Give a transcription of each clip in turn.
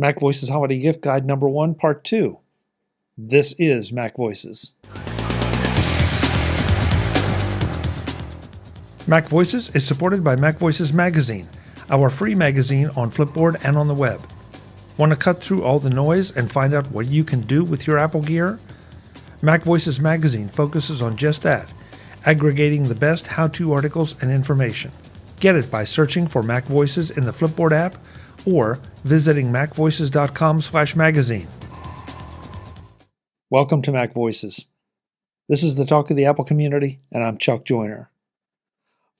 MacVoices Holiday Gift Guide number 1, part 2. This is MacVoices. MacVoices is supported by MacVoices Magazine, our free magazine on Flipboard and on the web. Want to cut through all the noise and find out what you can do with your Apple gear? MacVoices Magazine focuses on just that, aggregating the best how-to articles and information. Get it by searching for MacVoices in the Flipboard app or visiting macvoices.com/magazine. Welcome to MacVoices. This is the talk of the Apple community, and I'm Chuck Joyner.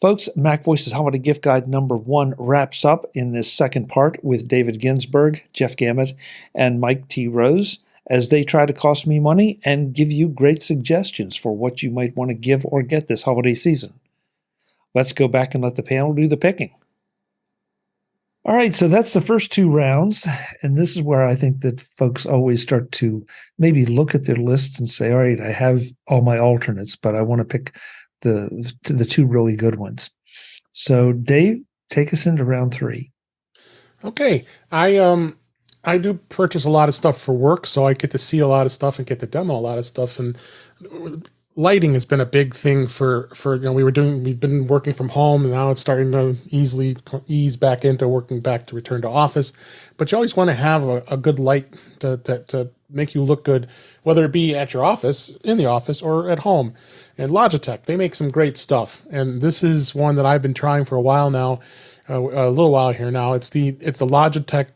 Folks, MacVoices Holiday Gift Guide number 1 wraps up in this second part with David Ginsburg, Jeff Gamet, and Mike T. Rose as they try to cost me money and give you great suggestions for what you might want to give or get this holiday season. Let's go back and let the panel do the picking. All right, so that's the first 2 rounds, and this is where I think that folks always start to maybe look at their lists and say, all right, I have all my alternates, but I want to pick the 2 really good ones. So Dave, take us into round 3. Okay. I do purchase a lot of stuff for work, so I get to see a lot of stuff and get to demo a lot of stuff. And lighting has been a big thing for we've been working from home, and now it's starting to ease back into working back to return to office. But you always want to have a good light to make you look good, whether it be at your office, in the office, or at home. And Logitech, they make some great stuff. And this is one that I've been trying for a while now, a little while here now. It's the Logitech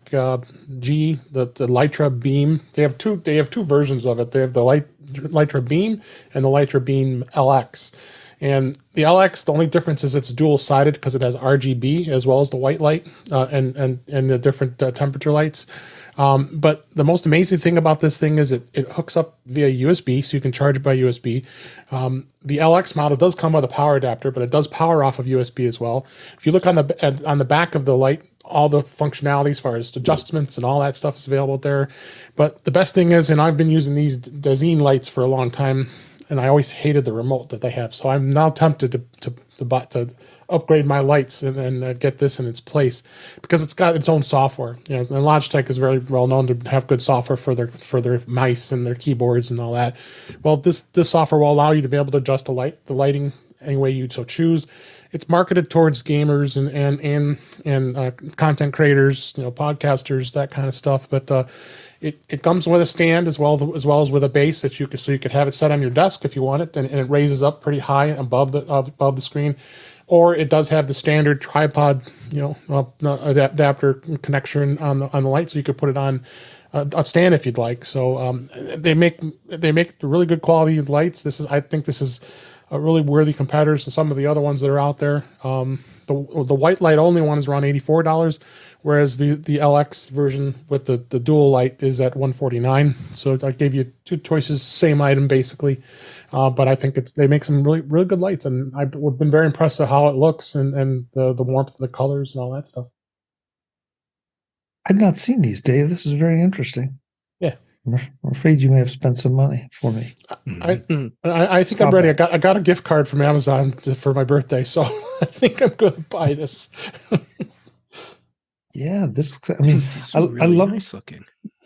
G, the Lytra Beam. They have two versions of it. They have the Lytra Beam and the Lytra Beam LX. And the LX, the only difference is it's dual-sided because it has RGB as well as the white light and the different temperature lights. But the most amazing thing about this thing is it hooks up via USB, so you can charge it by USB. The LX model does come with a power adapter, but it does power off of USB as well. If you look on the back of the light, all the functionality as far as adjustments and all that stuff is available there. But the best thing is, and I've been using these Dazzine lights for a long time, and I always hated the remote that they have. So I'm now tempted to upgrade my lights and get this in its place because it's got its own software. You know, and Logitech is very well known to have good software for their mice and their keyboards and all that. Well, this software will allow you to be able to adjust the lighting any way you so choose. It's marketed towards gamers and content creators, podcasters, that kind of stuff. But it comes with a stand as well as with a base that you could have it set on your desk if you want it, and it raises up pretty high above the screen. Or it does have the standard tripod, adapter connection on the light, so you could put it on a stand if you'd like. So they make really good quality lights. I think this is a really worthy competitors to some of the other ones that are out there. The white light only one is around $84, whereas the LX version with the dual light is at $149. So I gave you 2 choices, same item basically. But I think they make some really, really good lights, and I've been very impressed with how it looks and the warmth of the colors and all that stuff. I've not seen these, Dave. This is very interesting. Yeah. I'm afraid you may have spent some money for me. I think I'm ready. I got a gift card from Amazon for my birthday, so I think I'm going to buy this. Yeah, I love nice looking.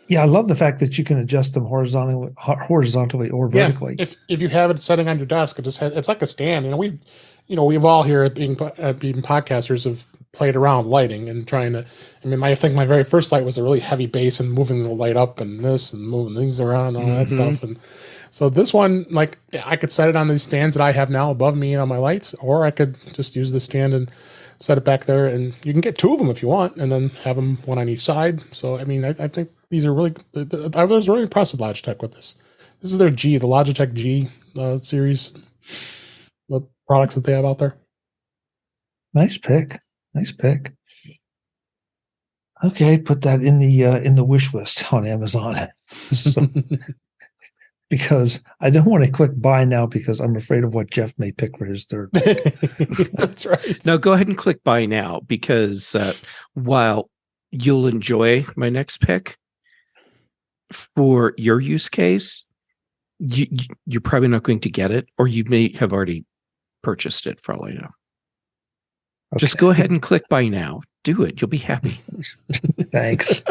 Yeah, I love the fact that you can adjust them horizontally or vertically. Yeah, if you have it setting on your desk, it's like a stand. We've all here at being podcasters have played around lighting and trying to. I think my very first light was a really heavy base and moving the light up and this and moving things around and all that stuff. And so this one, I could set it on these stands that I have now above me on my lights, or I could just use the stand and set it back there, and you can get 2 of them if you want, and then have them one on each side. So I think these are really. I was really impressed with Logitech with this. This is their G, the Logitech G series, the products that they have out there. Nice pick. Okay, put that in the wish list on Amazon. So, because I don't want to click buy now because I'm afraid of what Jeff may pick for his third. That's right. No, go ahead and click buy now because while you'll enjoy my next pick, for your use case, you're probably not going to get it, or you may have already purchased it for all I know. Okay. Just go ahead and click buy now. Do it. You'll be happy. Thanks.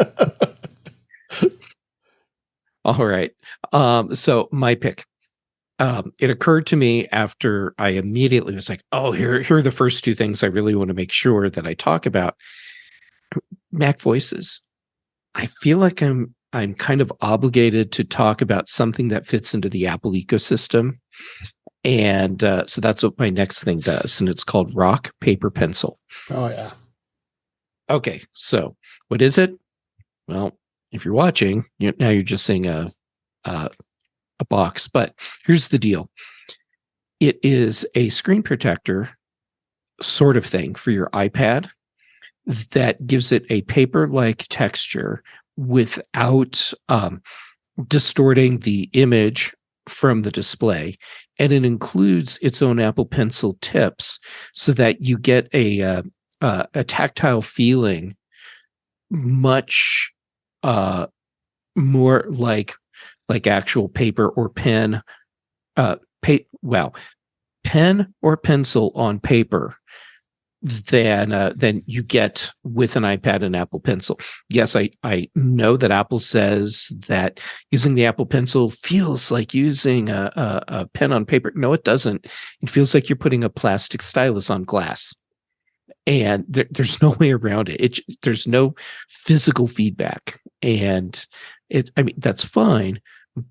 All right. So my pick. It occurred to me after I immediately was like, oh, here are the first two things I really want to make sure that I talk about. Mac Voices. I feel like I'm kind of obligated to talk about something that fits into the Apple ecosystem. And so that's what my next thing does. And it's called Rock, Paper, Pencil. Oh, yeah. Okay. So what is it? Well, if you're watching, now you're just seeing a box. But here's the deal. It is a screen protector sort of thing for your iPad that gives it a paper-like texture without distorting the image from the display. And it includes its own Apple Pencil tips so that you get a tactile feeling much more like actual paper or pen, pen or pencil on paper than you get with an iPad and Apple Pencil. Yes, I know that Apple says that using the Apple Pencil feels like using a pen on paper. No, it doesn't. It feels like you're putting a plastic stylus on glass. And there's no way around it. There's no physical feedback. And that's fine.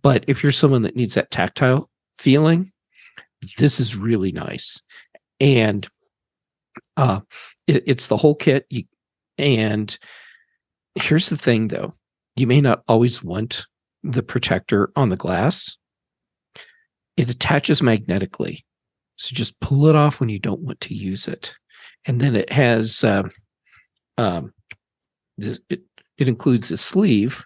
But if you're someone that needs that tactile feeling, this is really nice. And it's the whole kit. And here's the thing, though. You may not always want the protector on the glass. It attaches magnetically. So just pull it off when you don't want to use it. And then it has it includes a sleeve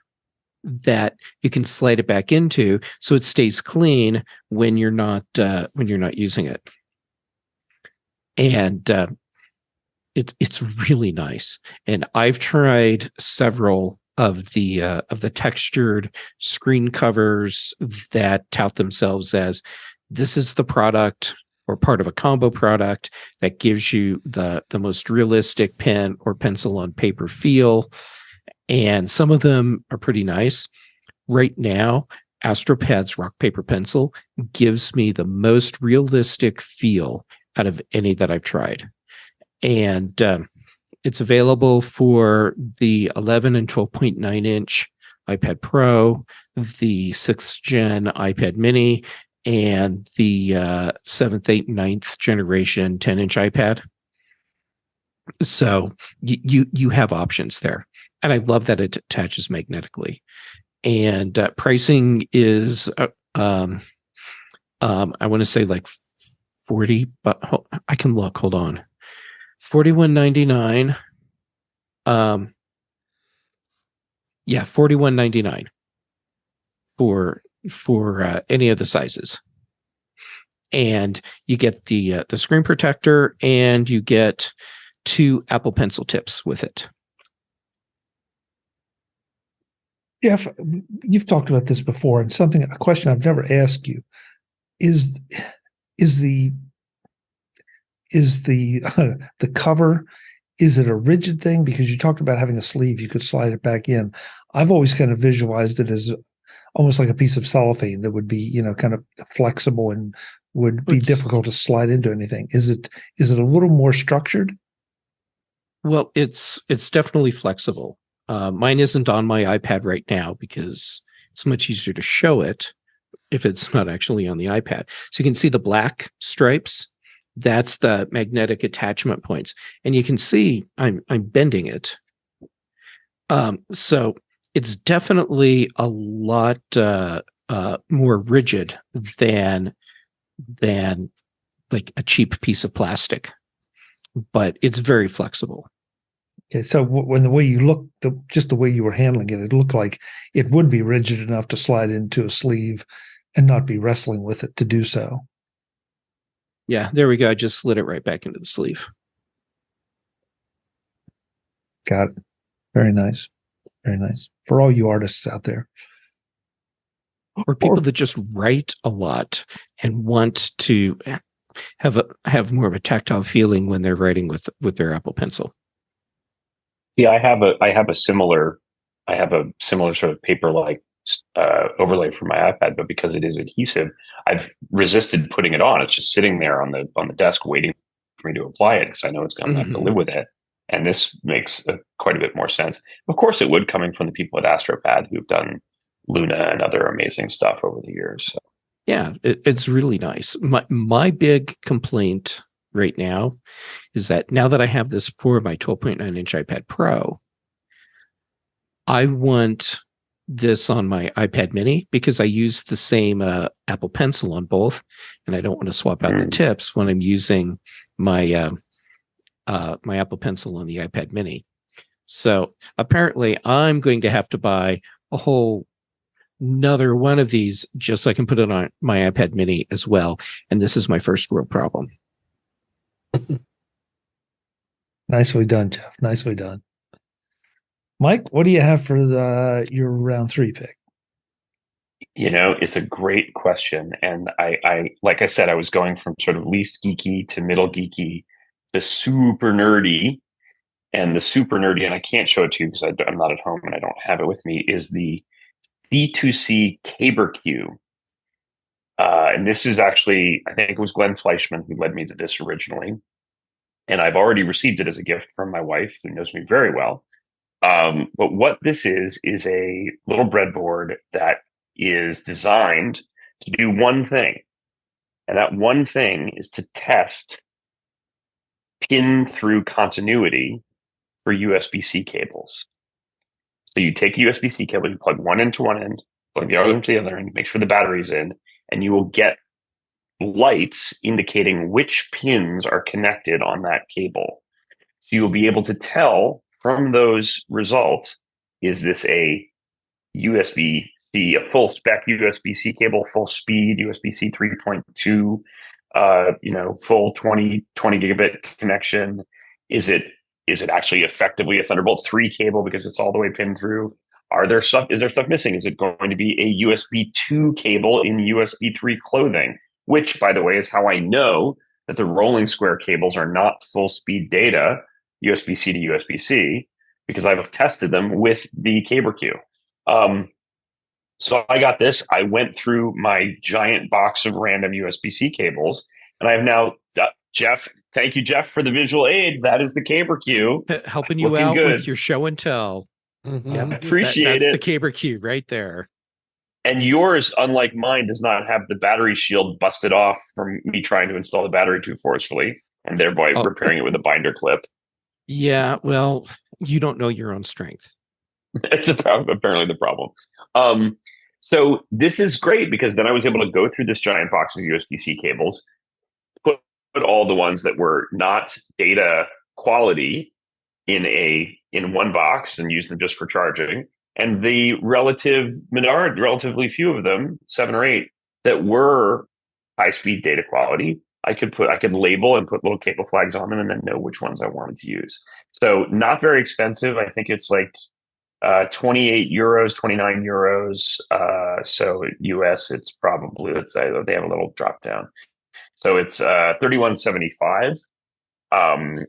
that you can slide it back into so it stays clean when you're not using it. And it's really nice. And I've tried several of the textured screen covers that tout themselves as this is the product or part of a combo product that gives you the most realistic pen or pencil on paper feel. And some of them are pretty nice. Right now, AstroPad's Rock Paper Pencil gives me the most realistic feel out of any that I've tried. And it's available for the 11 and 12.9 inch iPad Pro, the 6th gen iPad Mini, and the 7th, 8th, 9th generation 10-inch iPad. So you have options there. And I love that it attaches magnetically. And pricing is, I want to say like 40, but I can look, hold on. $41.99. Yeah, $41.99 for any of the sizes. And you get the screen protector and you get 2 Apple Pencil tips with it. Jeff, you've talked about this before, and a question I've never asked you is the cover, is it a rigid thing? Because you talked about having a sleeve, you could slide it back in. I've always kind of visualized it as almost like a piece of cellophane that would be, kind of flexible and would be difficult to slide into anything. Is it a little more structured? Well, it's definitely flexible. Mine isn't on my iPad right now because it's much easier to show it if it's not actually on the iPad. So you can see the black stripes. That's the magnetic attachment points. And you can see I'm bending it. So it's definitely a lot more rigid than like a cheap piece of plastic, but it's very flexible. Okay, so when the way you look, just the way you were handling it, it looked like it would be rigid enough to slide into a sleeve and not be wrestling with it to do so. Yeah, there we go. I just slid it right back into the sleeve. Got it. Very nice. Very nice. For all you artists out there. Or people that just write a lot and want to have more of a tactile feeling when they're writing with their Apple Pencil. Yeah, I have a similar sort of paper-like overlay for my iPad, but because it is adhesive, I've resisted putting it on. It's just sitting there on the desk waiting for me to apply it because I know it's going to have to live with it. And this makes quite a bit more sense. Of course, it would, coming from the people at AstroPad who've done Luna and other amazing stuff over the years. So. Yeah, it's really nice. My big complaint right now is that now that I have this for my 12.9-inch iPad Pro, I want this on my iPad Mini because I use the same Apple Pencil on both, and I don't want to swap out the tips when I'm using my my Apple Pencil on the iPad Mini. So apparently I'm going to have to buy a whole another one of these just so I can put it on my iPad Mini as well. And this is my first real problem. Nicely done, Jeff. Nicely done. Mike, what do you have for your round 3 pick? It's a great question. And I like I said, I was going from sort of least geeky to middle geeky to super nerdy. And the super nerdy, and I can't show it to you because I'm not at home and I don't have it with me, is the B2C Caber Queue. And this is actually, I think it was Glenn Fleischman who led me to this originally. And I've already received it as a gift from my wife, who knows me very well. But what this is a little breadboard that is designed to do one thing. And that one thing is to test pin through continuity for USB-C cables. So you take a USB-C cable, you plug one into one end, plug the other into the other end, make sure the battery's in, and you will get lights indicating which pins are connected on that cable. So you'll be able to tell from those results, is this a USB-C, a full spec USB-C cable, full speed USB-C 3.2, full 20 gigabit connection? Is it actually effectively a Thunderbolt 3 cable because it's all the way pinned through? Is there stuff missing? Is it going to be a USB 2 cable in USB 3 clothing? Which, by the way, is how I know that the rolling square cables are not full speed data, USB-C to USB-C, because I've tested them with the Caber Queue. So I got this. I went through my giant box of random USB-C cables, and I have now, Jeff, thank you, Jeff, for the visual aid. That is the Caber Queue. Helping you out with your show and tell. Yeah, appreciate that's it. the Caber Queue right there. And yours, unlike mine, does not have the battery shield busted off from me trying to install the battery too forcefully and thereby repairing it with a binder clip. Yeah, well, you don't know your own strength. It's apparently the problem. So this is great because then I was able to go through this giant box of USB-C cables, put all the ones that were not data quality in one box and use them just for charging. And the relatively few of them, 7 or 8, that were high-speed data quality, I could label and put little cable flags on them and then know which ones I wanted to use. So not very expensive. I think it's like 28 euros, 29 euros. So US, it's probably, let's say they have a little drop down. So it's 31.75. And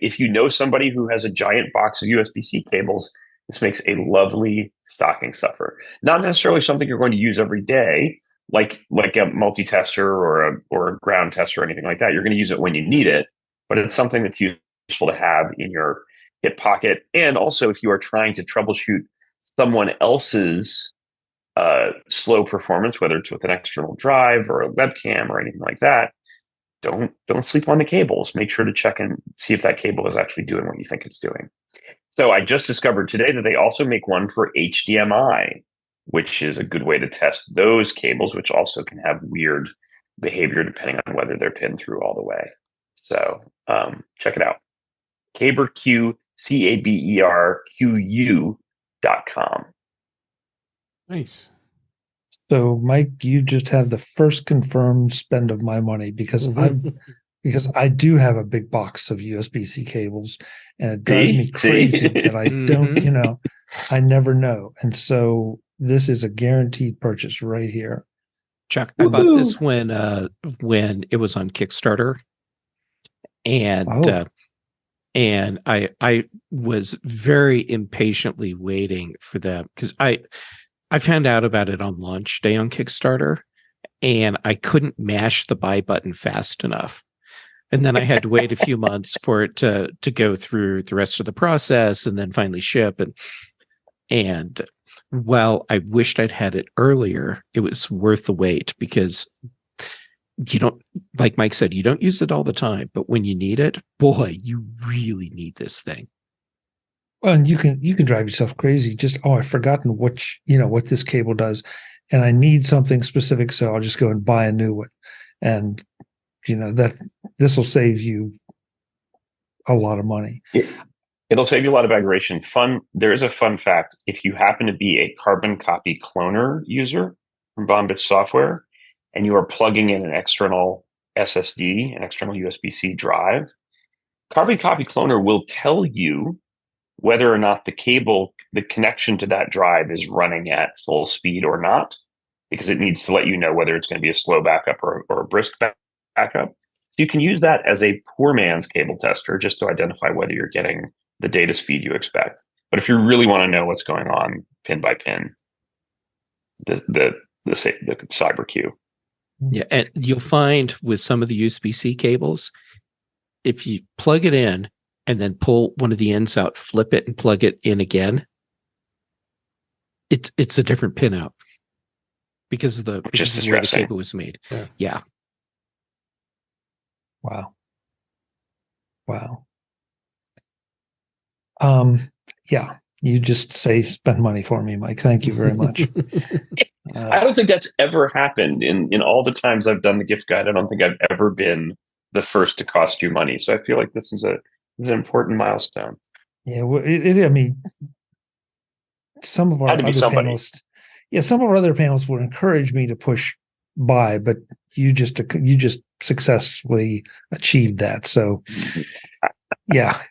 if you know somebody who has a giant box of USB-C cables, this makes a lovely stocking stuffer. Not necessarily something you're going to use every day, like a multi-tester or a ground tester or anything like that. You're going to use it when you need it, but it's something that's useful to have in your hip pocket. And also, if you are trying to troubleshoot someone else's slow performance, whether it's with an external drive or a webcam or anything like that, don't sleep on the cables. Make sure to check and see if that cable is actually doing what you think it's doing. So I just discovered today that they also make one for HDMI, which is a good way to test those cables, which also can have weird behavior depending on whether they're pinned through all the way. So check it out. Caber Queue, CABERQU.com. Nice. So, Mike, you just have the first confirmed spend of my money because I do have a big box of USB-C cables, and it drives me crazy that I don't, I never know. And so this is a guaranteed purchase right here. Chuck, I bought this when it was on Kickstarter, and I was very impatiently waiting for them because I found out about it on launch day on Kickstarter, and I couldn't mash the buy button fast enough. And then I had to wait a few months for it to go through the rest of the process and then finally ship. And while I wished I'd had it earlier, it was worth the wait, because you don't, like Mike said, you don't use it all the time, but when you need it, boy, you really need this thing. Well, and you can drive yourself crazy. Just, I've forgotten what this cable does, and I need something specific, so I'll just go and buy a new one. And that this will save you a lot of money. It'll save you a lot of aggravation. There is a fun fact. If you happen to be a carbon copy cloner user from Bombitch software, and you are plugging in an external SSD, an external USB-C drive, Carbon Copy Cloner will tell you whether or not the connection to that drive is running at full speed or not, because it needs to let you know whether it's going to be a slow backup or a brisk backup. You can use that as a poor man's cable tester just to identify whether you're getting the data speed you expect. But if you really want to know what's going on pin by pin, the Cyber Queue. Yeah, and you'll find with some of the USB-C cables, if you plug it in and then pull one of the ends out, flip it and plug it in again, it's a different pin out because of the way the cable was made. Yeah. Wow. Yeah, you just spend money for me, Mike. Thank you very much. I don't think that's ever happened in all the times I've done the gift guide. I don't think I've ever been the first to cost you money. So I feel like this is an important milestone. Yeah, well, I mean, some of our other panelists, some of our other panelists would encourage me to push buy, but you just successfully achieved that. So, yeah.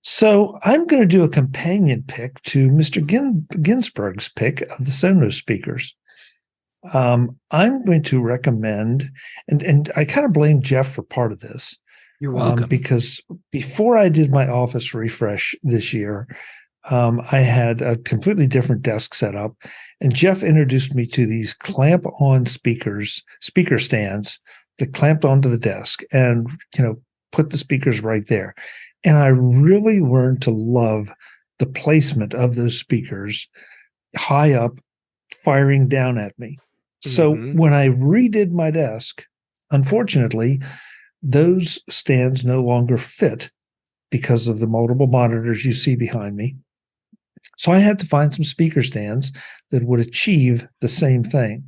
So I'm going to do a companion pick to Mr. Ginsburg's pick of the Sonos speakers. I'm going to recommend, and I kind of blame Jeff for part of this. You're welcome. Because before I did my office refresh this year, I had a completely different desk set up, and Jeff introduced me to these clamp-on speaker stands that clamped onto the desk and, put the speakers right there. And I really learned to love the placement of those speakers high up, firing down at me. So when I redid my desk, unfortunately, those stands no longer fit because of the multiple monitors you see behind me. So I had to find some speaker stands that would achieve the same thing.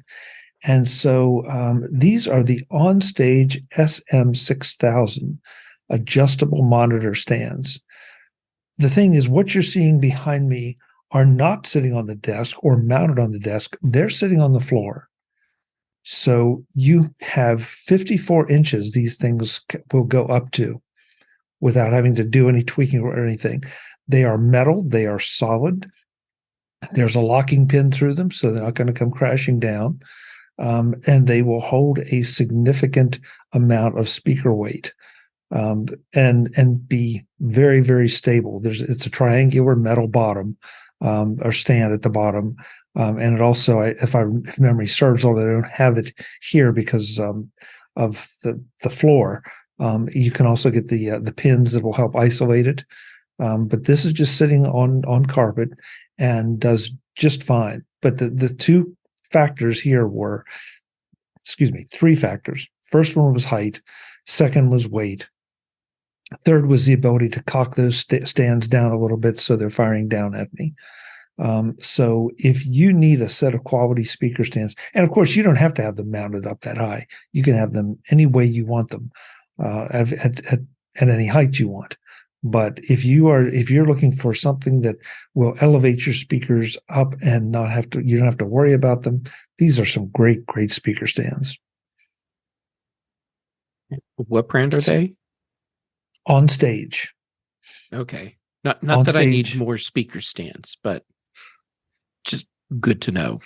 And so these are the OnStage SM6000 adjustable monitor stands. The thing is, what you're seeing behind me are not sitting on the desk or mounted on the desk. They're sitting on the floor. So you have 54 inches these things will go up to without having to do any tweaking or anything. They are metal. They are solid. There's a locking pin through them, so they're not going to come crashing down. And they will hold a significant amount of speaker weight. And be very, very stable. It's a triangular metal bottom or stand at the bottom, and it also, if memory serves, although I don't have it here because of the floor, you can also get the pins that will help isolate it. But this is just sitting on carpet and does just fine. But the two factors here were, three factors. First one was height. Second was weight. Third was the ability to cock those stands down a little bit so they're firing down at me. So if you need a set of quality speaker stands, and of course you don't have to have them mounted up that high. You can have them any way you want them, at any height you want. But if you're looking for something that will elevate your speakers up and you don't have to worry about them, these are some great speaker stands. What brand are they? OnStage. Okay. Not that I need more speaker stands, but just good to know.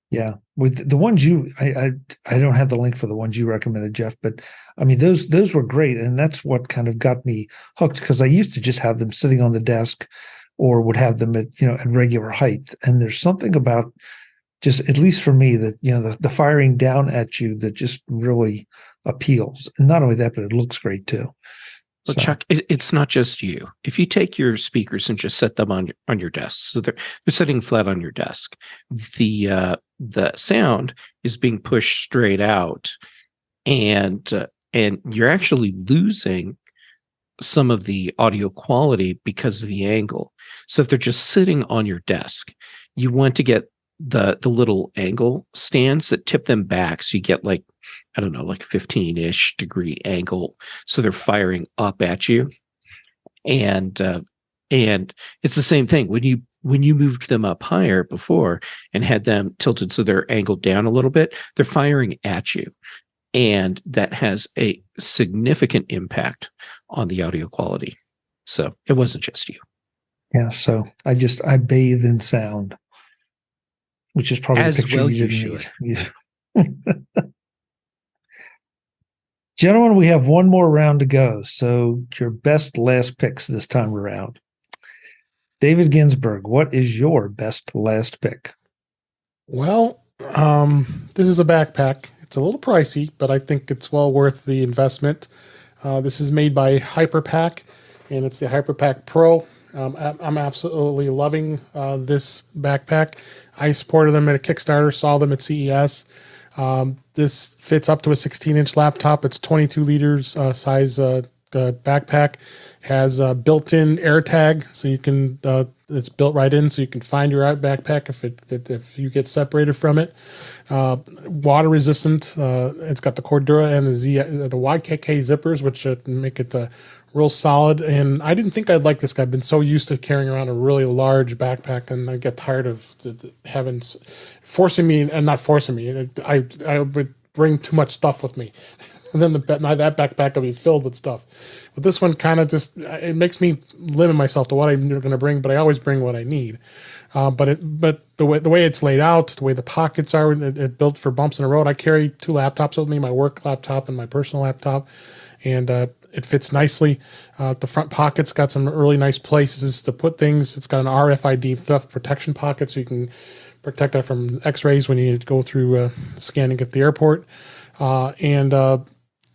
Yeah. With the ones I don't have the link for the ones you recommended, Jeff, but I mean, those were great. And that's what kind of got me hooked, because I used to just have them sitting on the desk or would have them at, at regular height. And there's something about, just at least for me, that, the firing down at you that just really appeals. And not only that, but it looks great too. Well, Chuck, it's not just you. If you take your speakers and just set them on your desk, so they're sitting flat on your desk, the sound is being pushed straight out, and you're actually losing some of the audio quality because of the angle. So if they're just sitting on your desk, you want to get the little angle stands that tip them back, so you get like 15-ish degree angle, so they're firing up at you. And it's the same thing when you moved them up higher before and had them tilted so they're angled down a little bit, they're firing at you, and that has a significant impact on the audio quality. So it wasn't just you. Yeah. So I bathe in sound, which is probably As the picture well you you didn't need. Gentlemen, we have one more round to go. So your best last picks this time around. David Ginsburg, what is your best last pick? Well, this is a backpack. It's a little pricey, but I think it's well worth the investment. This is made by HyperPak, and it's the HyperPak Pro. I'm absolutely loving this backpack. I supported them at a Kickstarter, saw them at CES. This fits up to a 16-inch laptop. It's 22 liters size backpack. Has a built-in air tag, so you can it's built right in, so you can find your backpack if you get separated from it. Water resistant. It's got the Cordura and the YKK zippers, which make it real solid. And I didn't think I'd like this guy. I've been so used to carrying around a really large backpack, and I get tired of having forcing me, and not forcing me. I would bring too much stuff with me. And then that backpack will be filled with stuff. But this one kind of it makes me limit myself to what I'm going to bring, but I always bring what I need. But the way it's laid out, the way the pockets are, it built for bumps in the road. I carry two laptops with me, my work laptop and my personal laptop, and it fits nicely. The front pocket's got some really nice places to put things. It's got an RFID theft protection pocket, so you can protect that from X-rays when you go through scanning at the airport.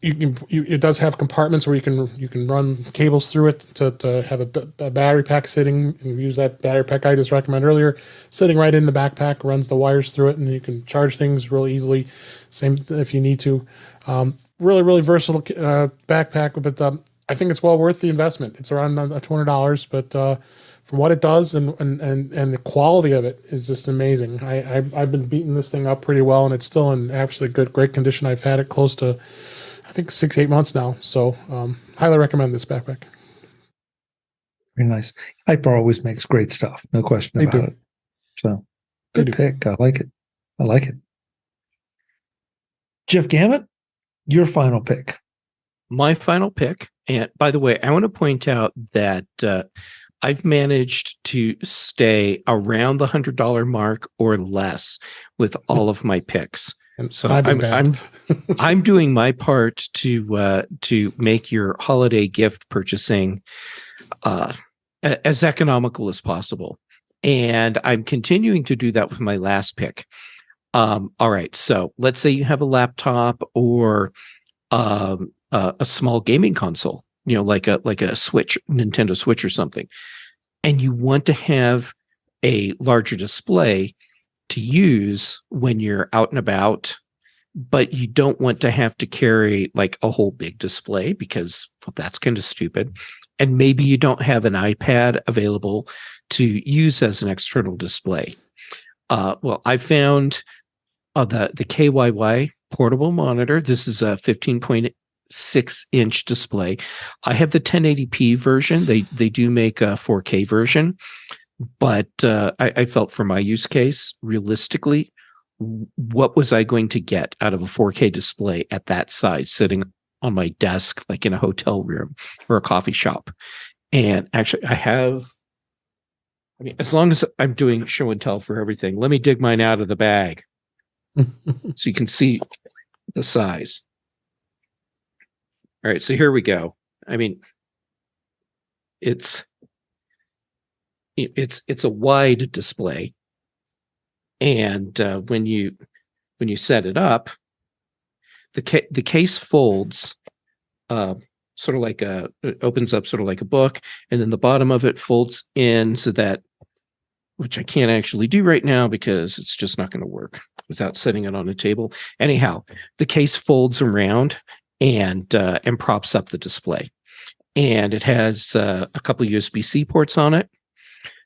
It does have compartments where you can run cables through it to have a battery pack sitting, and use that battery pack I just recommended earlier, sitting right in the backpack, runs the wires through it, and you can charge things really easily. Same if you need to. Really, really versatile backpack, but I think it's well worth the investment. It's around $200, but from what it does and the quality of it is just amazing. I've been beating this thing up pretty well, and it's still in absolutely great condition. I've had it close to, I think, 6-8 months now. So highly recommend this backpack. Very nice. Hyper always makes great stuff. No question about it. So good pick. I like it. Jeff Gamet, your final pick. My final pick. And by the way, I want to point out that I've managed to stay around the $100 mark or less with all of my picks. So I'm doing my part to make your holiday gift purchasing as economical as possible, and I'm continuing to do that with my last pick. All right, so let's say you have a laptop or a small gaming console, like a Switch, Nintendo Switch or something, and you want to have a larger display to use when you're out and about, but you don't want to have to carry like a whole big display because that's kind of stupid. And maybe you don't have an iPad available to use as an external display. Well, I found the KYY portable monitor. This is a 15.6-inch display. I have the 1080p version. They do make a 4K version. But I felt for my use case, realistically, what was I going to get out of a 4K display at that size sitting on my desk, like in a hotel room or a coffee shop? And actually, as long as I'm doing show and tell for everything, let me dig mine out of the bag so you can see the size. All right, so here we go. I mean, it's... it's a wide display, and when you set it up, the case folds sort of like it opens up sort of like a book, and then the bottom of it folds in so that, which I can't actually do right now because it's just not going to work without setting it on a table. Anyhow, the case folds around and props up the display, and it has a couple of USB-C ports on it.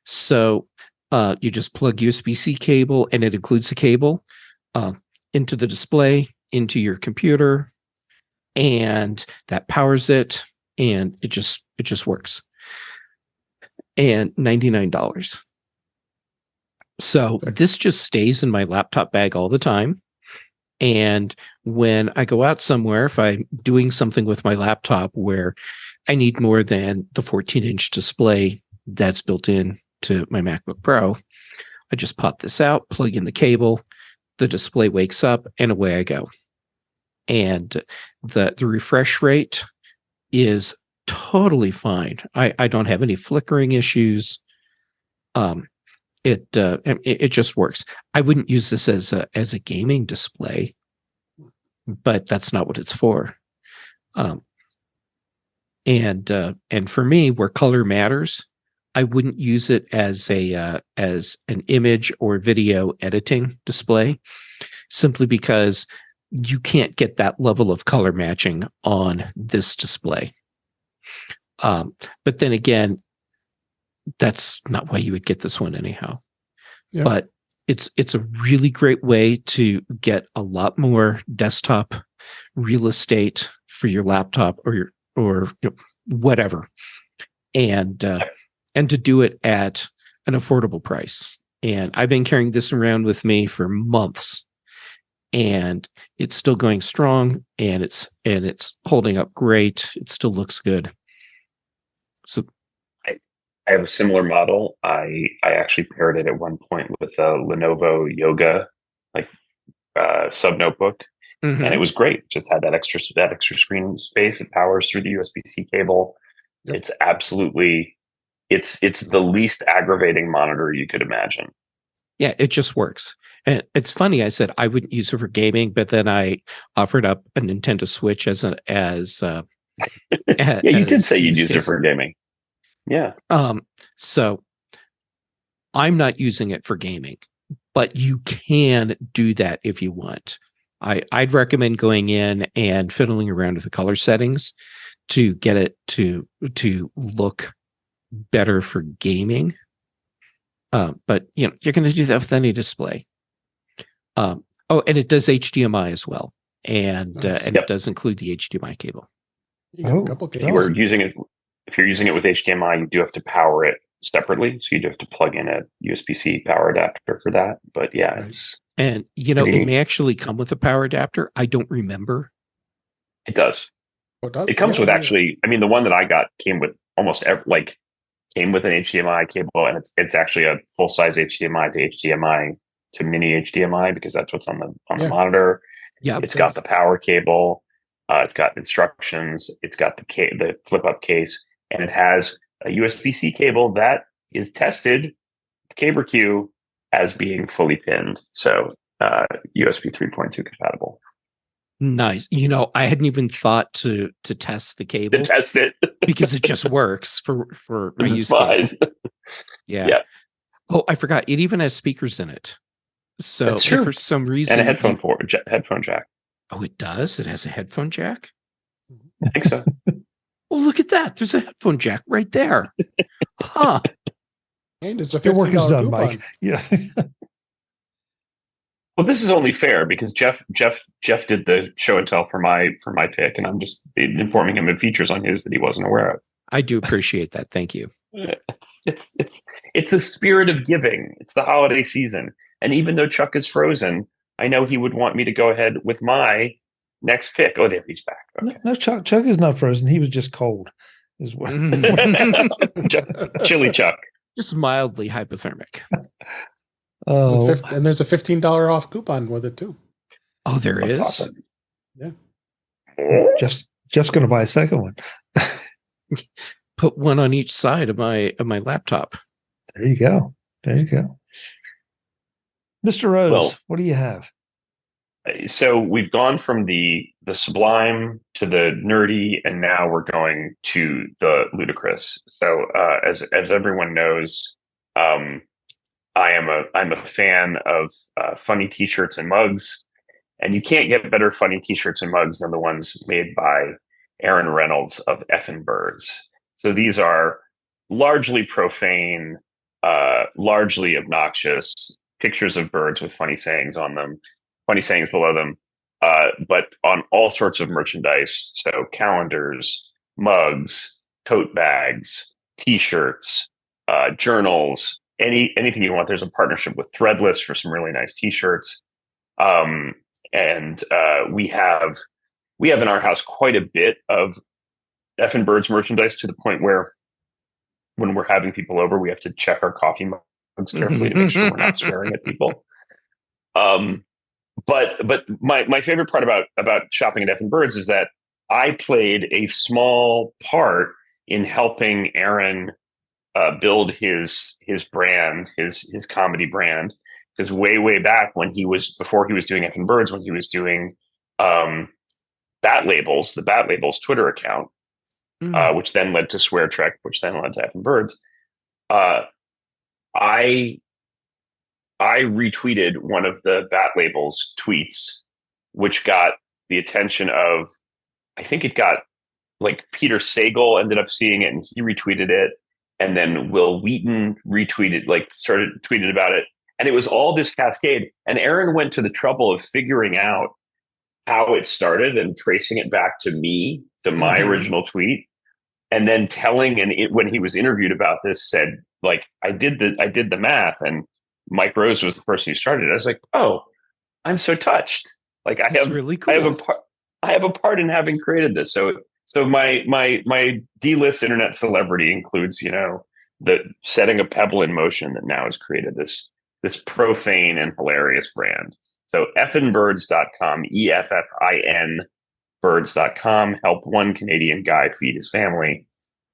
So you just plug USB-C cable, and it includes the cable into the display, into your computer, and that powers it, and it just works. And $99. So this just stays in my laptop bag all the time. And when I go out somewhere, if I'm doing something with my laptop where I need more than the 14-inch display that's built in to my MacBook Pro, I just pop this out, plug in the cable, the display wakes up, and away I go. And the refresh rate is totally fine. I don't have any flickering issues. It just works. I wouldn't use this as a gaming display, but that's not what it's for. And for me, where color matters, I wouldn't use it as an image or video editing display, simply because you can't get that level of color matching on this display. But then again, that's not why you would get this one anyhow. Yeah. But it's a really great way to get a lot more desktop real estate for your laptop or whatever, and to do it at an affordable price. And I've been carrying this around with me for months, and it's still going strong, and it's holding up great. It still looks good. So I have a similar model. I actually paired it at one point with a Lenovo Yoga sub notebook, and it was great. Just had that extra screen space. It powers through the USB-C cable. Yep. It's absolutely it's the least aggravating monitor you could imagine. Yeah, it just works. And it's funny, I said I wouldn't use it for gaming, but then I offered up a Nintendo Switch as yeah, you did say you'd use it for gaming. Yeah. So I'm not using it for gaming, but you can do that if you want. I'd recommend going in and fiddling around with the color settings to get it to look better for gaming. But you're going to do that with any display. And it does HDMI as well, and it does include the HDMI cable. If you're using it with HDMI, you do have to power it separately, so you do have to plug in a USB-C power adapter for that. But yeah, it's and it may actually come with a power adapter. I don't remember. It does. It comes with actually. I mean, the one that I got came with came with an HDMI cable, and it's actually a full size HDMI to HDMI to mini HDMI, because that's what's on the monitor. Yeah, it's got the power cable. It's got instructions. It's got the flip up case, and it has a USB-C cable that is tested, the Caber Queue, as being fully pinned. So USB 3.2 compatible. Nice. I hadn't even thought to test the cable. To test it. because it just works for my use case. Yeah. Oh, I forgot. It even has speakers in it. So if for some reason. And a headphone jack. Oh, it does? It has a headphone jack? I think so. Well, look at that. There's a headphone jack right there. Huh. And it's a your work is done, coupon. Mike. Yeah. Well, this is only fair because Jeff did the show and tell for my pick, and I'm just informing him of features on his that he wasn't aware of. I do appreciate that. Thank you. It's the spirit of giving. It's the holiday season, and even though Chuck is frozen, I know he would want me to go ahead with my next pick. Oh, there, he's back. Okay. No, Chuck is not frozen. He was just cold. Is what. Chili Chuck. Just mildly hypothermic. Oh, and there's a $15 off coupon with it too. Oh, there is. Awesome. Yeah. Just going to buy a second one. Put one on each side of my laptop. There you go. There you go. Mr. Rose, Well, what do you have? so we've gone from the sublime to the nerdy, and now we're going to the ludicrous. So as everyone knows, I'm a fan of funny T-shirts and mugs, and you can't get better funny T-shirts and mugs than the ones made by Aaron Reynolds of Effin Birds. So these are largely profane, largely obnoxious pictures of birds with funny sayings on them, funny sayings below them, but on all sorts of merchandise. So calendars, mugs, tote bags, T-shirts, journals, anything you want. There's a partnership with Threadless for some really nice T-shirts, and we have in our house quite a bit of Effin Birds merchandise, to the point where when we're having people over, we have to check our coffee mugs carefully to make sure we're not swearing at people. But my favorite part about shopping at Effin Birds is that I played a small part in helping Aaron build his brand, his comedy brand. Because way back before he was doing Effin Birds, when he was doing Bat Labels, the Bat Labels Twitter account, which then led to Swear Trek, which then led to Effin Birds. I retweeted one of the Bat Labels tweets, which got the attention of, I think it got, like, Peter Sagal ended up seeing it and he retweeted it. And then Will Wheaton tweeted about it. And it was all this cascade. And Aaron went to the trouble of figuring out how it started and tracing it back to me, to my original tweet. And then when he was interviewed about this, said, like, I did the math, and Mike Rose was the person who started it. I was like, oh, I'm so touched. Like, That's really cool. I have a part in having created this. So my D-list internet celebrity includes, the setting a pebble in motion that now has created this profane and hilarious brand. So effinbirds.com, EFFIN birds.com. Help one Canadian guy feed his family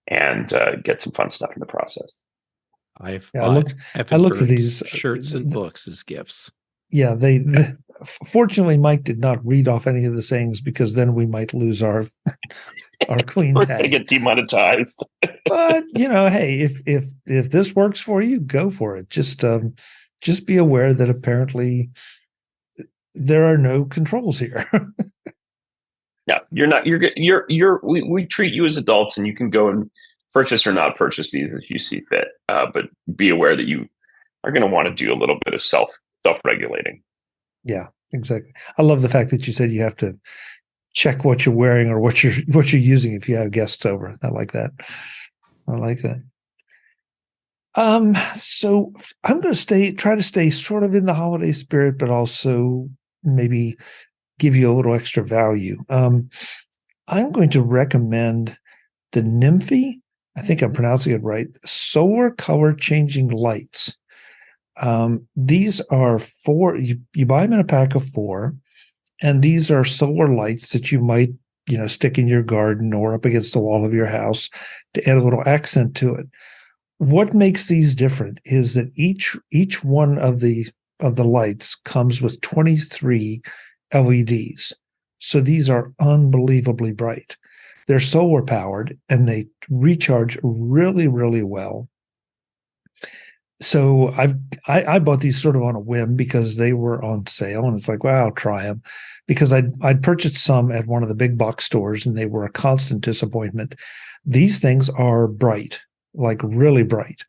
and get some fun stuff in the process. I looked at these shirts and books as gifts. Yeah, fortunately, Mike did not read off any of the sayings, because then we might lose our queen We're tag. gonna get demonetized. But hey, if this works for you, go for it. Just be aware that apparently there are no controls here. No, you're not. We treat you as adults, and you can go and purchase or not purchase these as you see fit. But be aware that you are going to want to do a little bit of self-regulating. Yeah, exactly. I love the fact that you said you have to check what you're wearing or what you're using if you have guests over. I like that. So I'm going to try to stay sort of in the holiday spirit, but also maybe give you a little extra value. I'm going to recommend the Nymphy, I think I'm pronouncing it right, solar color changing lights. These are you buy them in a pack of 4, and these are solar lights that you might, stick in your garden or up against the wall of your house to add a little accent to it. What makes these different is that each one of the lights comes with 23 LEDs. So these are unbelievably bright. They're solar powered and they recharge really, really well. So I bought these sort of on a whim because they were on sale, and it's like, well, I'll try them, because I'd purchased some at one of the big box stores and they were a constant disappointment. These things are bright, like really bright.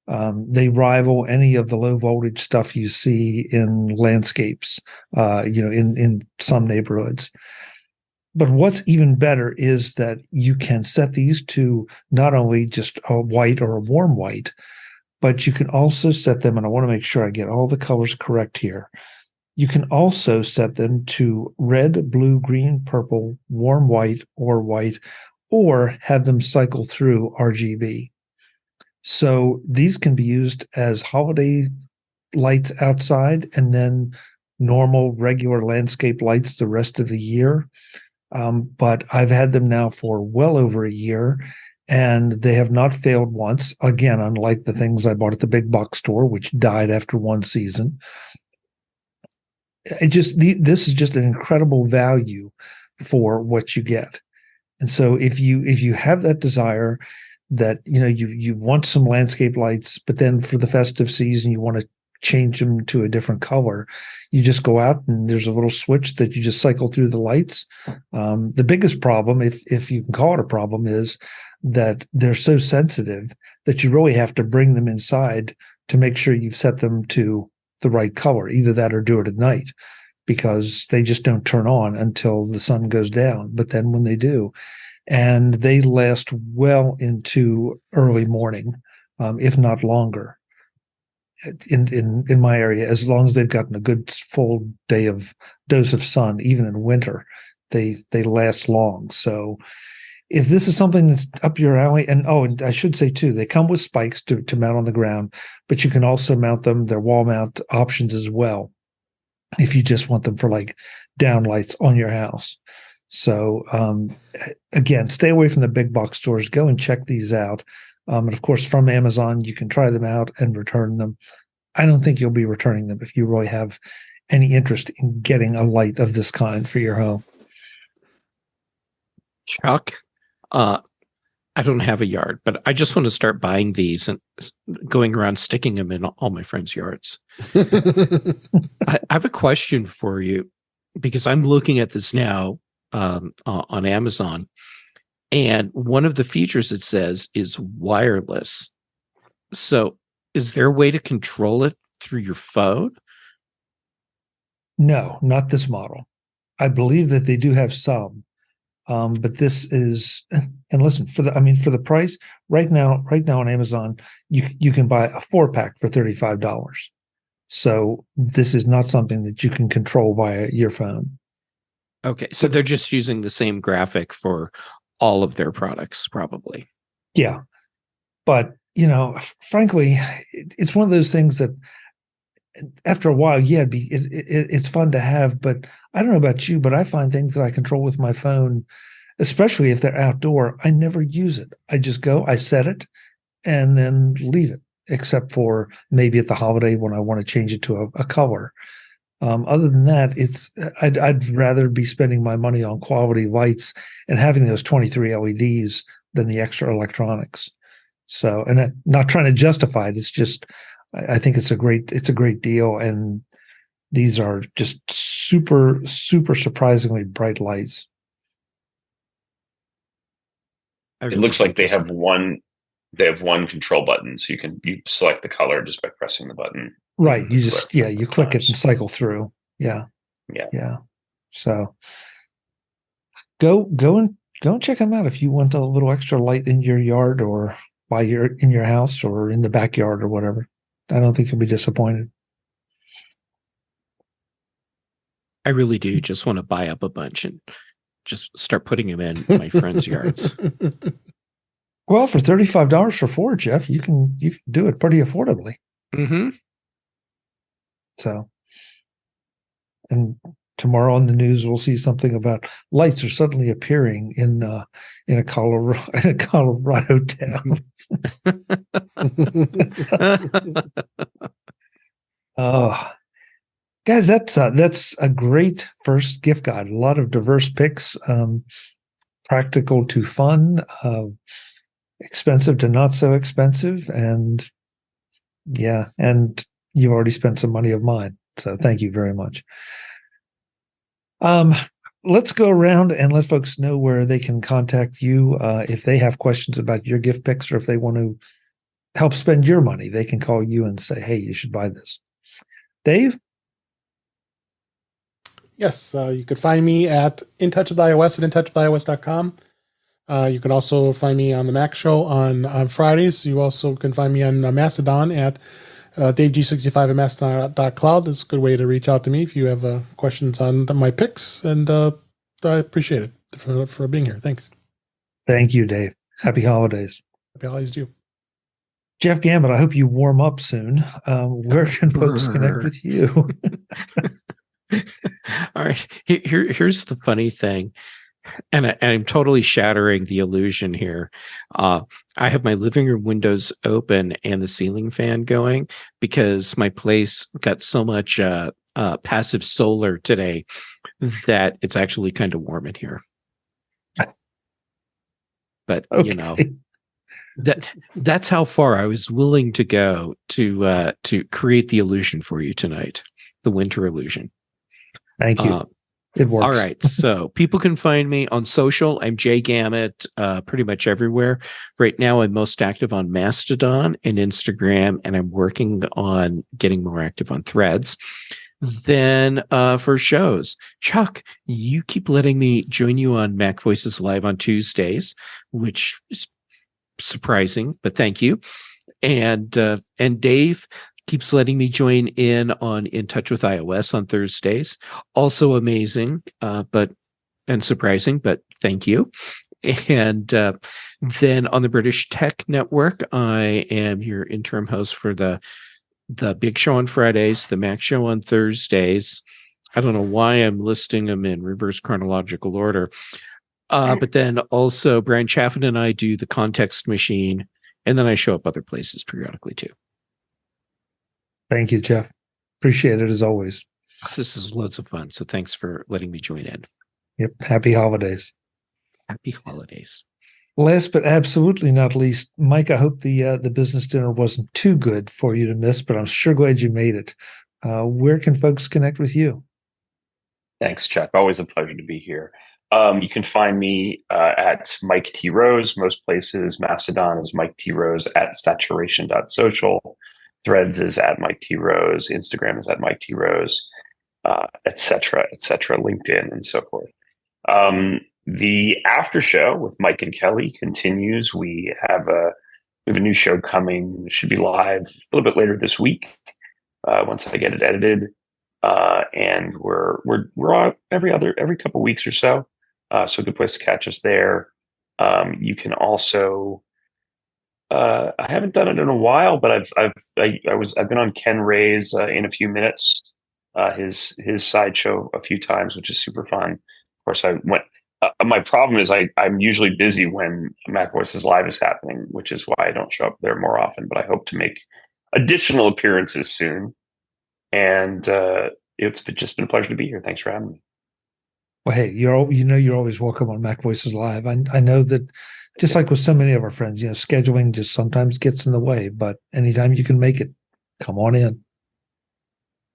They rival any of the low voltage stuff you see in landscapes, in some neighborhoods. But what's even better is that you can set these to not only just a white or a warm white, but you can also set them, and I want to make sure I get all the colors correct here. You can also set them to red, blue, green, purple, warm white, or have them cycle through RGB. So these can be used as holiday lights outside and then normal, regular landscape lights the rest of the year. But I've had them now for well over a year, and they have not failed once. Again, unlike the things I bought at the big box store, which died after one season. This is just an incredible value for what you get. And so if you have that desire that, you want some landscape lights, but then for the festive season, you want to change them to a different color, you just go out and there's a little switch that you just cycle through the lights. The biggest problem, if you can call it a problem, is that they're so sensitive that you really have to bring them inside to make sure you've set them to the right color. Either that or do it at night, because they just don't turn on until the sun goes down. But then when they do, and they last well into early morning, if not longer. In my area, as long as they've gotten a good full dose of sun, even in winter, they last long. So if this is something that's up your alley, and I should say too, they come with spikes to mount on the ground, but you can also mount them. They're wall mount options as well, if you just want them for like down lights on your house. So again, stay away from the big box stores. Go and check these out. And of course, from Amazon, you can try them out and return them. I don't think you'll be returning them if you really have any interest in getting a light of this kind for your home. Chuck, I don't have a yard, but I just want to start buying these and going around sticking them in all my friends' yards. I have a question for you, because I'm looking at this now on Amazon. And one of the features it says is wireless. So is there a way to control it through your phone? No, not this model. I believe that they do have some, but this is, and listen, for the price right now on Amazon, you can buy a 4-pack for $35. So this is not something that you can control via your phone. Okay, so they're just using the same graphic for all of their products, probably. Yeah. But, frankly, it's one of those things that after a while, yeah, it's fun to have. But I don't know about you, but I find things that I control with my phone, especially if they're outdoor, I never use it. I just go, I set it, and then leave it, except for maybe at the holiday when I want to change it to a color. Other than that, I'd rather be spending my money on quality lights and having those 23 LEDs than the extra electronics. So, and I'm not trying to justify it. It's just, I think it's a great deal. And these are just super, super surprisingly bright lights. It looks like they have one control button, so you select the color just by pressing the button. Right. You click it and cycle through. Yeah. So go and check them out if you want a little extra light in your yard or in your house or in the backyard or whatever. I don't think you'll be disappointed. I really do just want to buy up a bunch and just start putting them in my friends' yards. Well, for $35 for 4, Jeff, you can do it pretty affordably. Mm-hmm. So, and tomorrow on the news, we'll see something about lights are suddenly appearing in a Colorado town. Guys, that's a great first gift guide. A lot of diverse picks, practical to fun, expensive to not so expensive, and you already spent some money of mine. So thank you very much. Let's go around and let folks know where they can contact you if they have questions about your gift picks, or if they want to help spend your money. They can call you and say, hey, you should buy this. Dave? Yes, you could find me at In Touch with iOS at intouchwithios.com. You can also find me on the Mac Show on Fridays. You also can find me on Mastodon at DaveG65 at Mastodon.cloud. That's a good way to reach out to me if you have questions on my picks, and I appreciate it for being here. Thanks. Thank you, Dave. Happy holidays. Happy holidays to you. Jeff Gamet, I hope you warm up soon. Where can folks connect with you? All right. Here's the funny thing. And I'm totally shattering the illusion here. I have my living room windows open and the ceiling fan going because my place got so much passive solar today that it's actually kind of warm in here. But Okay. that's how far I was willing to go to create the illusion for you tonight, the winter illusion. Thank you. It works. All right. So people can find me on social. I'm Jay Gamet, pretty much everywhere. Right now, I'm most active on Mastodon and Instagram, and I'm working on getting more active on Threads. Then for shows, Chuck, you keep letting me join you on Mac Voices Live on Tuesdays, which is surprising, but thank you. And Dave keeps letting me join in on In Touch with iOS on Thursdays. Also amazing, and surprising, but thank you. And then on the British Tech Network, I am your interim host for the Big Show on Fridays, the Mac Show on Thursdays. I don't know why I'm listing them in reverse chronological order. But then also Brian Chaffin and I do the Context Machine, and then I show up other places periodically too. Thank you, Jeff. Appreciate it as always. This is loads of fun. So thanks for letting me join in. Yep. Happy holidays. Happy holidays. Last but absolutely not least, Mike, I hope the business dinner wasn't too good for you to miss, but I'm sure glad you made it. Where can folks connect with you? Thanks, Chuck. Always a pleasure to be here. You can find me at Mike T. Rose, most places. Mastodon is Mike T. Rose at saturation.social. Threads is at Mike T. Rose. Instagram is at Mike T. Rose, et cetera, LinkedIn and so forth. The after show with Mike and Kelly continues. We have a new show coming. It should be live a little bit later this week once I get it edited. And we're on every couple of weeks or so. So a good place to catch us there. You can also, I haven't done it in a while, but I've been on Ken Ray's in a few minutes, his sideshow a few times, which is super fun. Of course, I went. My problem is I'm usually busy when Mac Voices Live is happening, which is why I don't show up there more often. But I hope to make additional appearances soon. And it's just been a pleasure to be here. Thanks for having me. Well, hey, you're always welcome on Mac Voices Live. I know that just like with so many of our friends, scheduling just sometimes gets in the way, but anytime you can make it, come on in.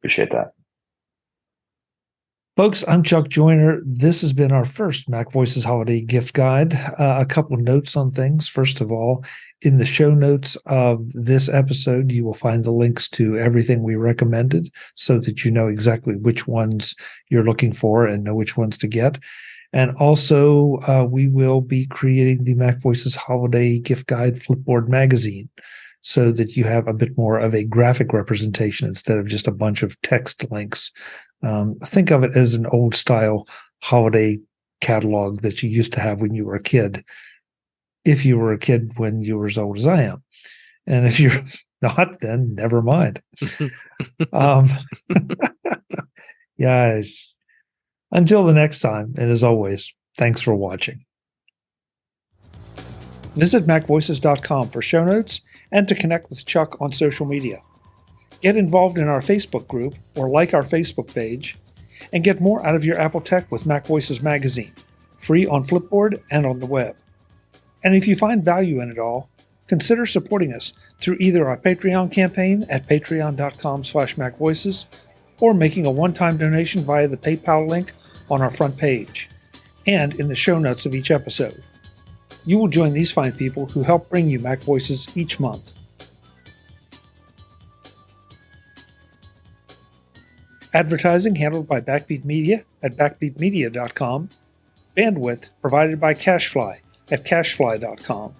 Appreciate that. Folks, I'm Chuck Joyner. This has been our first Mac Voices Holiday Gift Guide. A couple of notes on things. First of all, in the show notes of this episode, you will find the links to everything we recommended so that you know exactly which ones you're looking for and know which ones to get. And also, we will be creating the Mac Voices Holiday Gift Guide Flipboard magazine so that you have a bit more of a graphic representation instead of just a bunch of text links. Think of it as an old style holiday catalog that you used to have when you were a kid, if you were a kid when you were as old as I am. And if you're not, then never mind. Yeah. Until the next time, and as always, thanks for watching. Visit MacVoices.com for show notes and to connect with Chuck on social media. Get involved in our Facebook group or like our Facebook page, and get more out of your Apple tech with MacVoices Magazine, free on Flipboard and on the web. And if you find value in it all, consider supporting us through either our Patreon campaign at patreon.com/MacVoices or making a one-time donation via the PayPal link on our front page and in the show notes of each episode. You will join these fine people who help bring you Mac Voices each month. Advertising handled by Backbeat Media at backbeatmedia.com. Bandwidth provided by CashFly at cashfly.com.